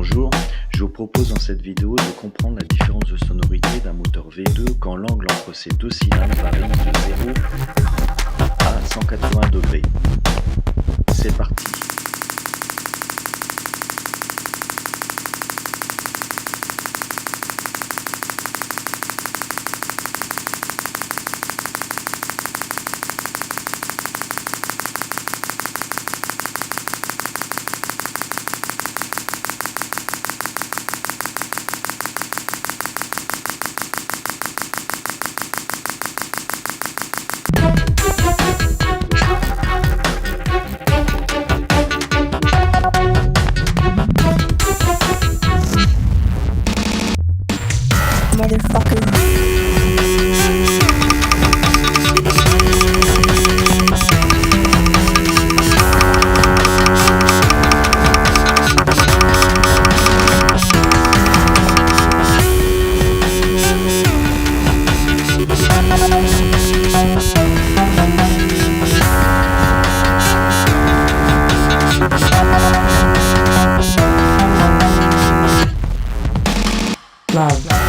Bonjour, je vous propose dans cette vidéo de comprendre la différence de sonorité d'un moteur V2 quand l'angle entre ces deux cylindres varie de 0 à 180 degrés. C'est parti. Love.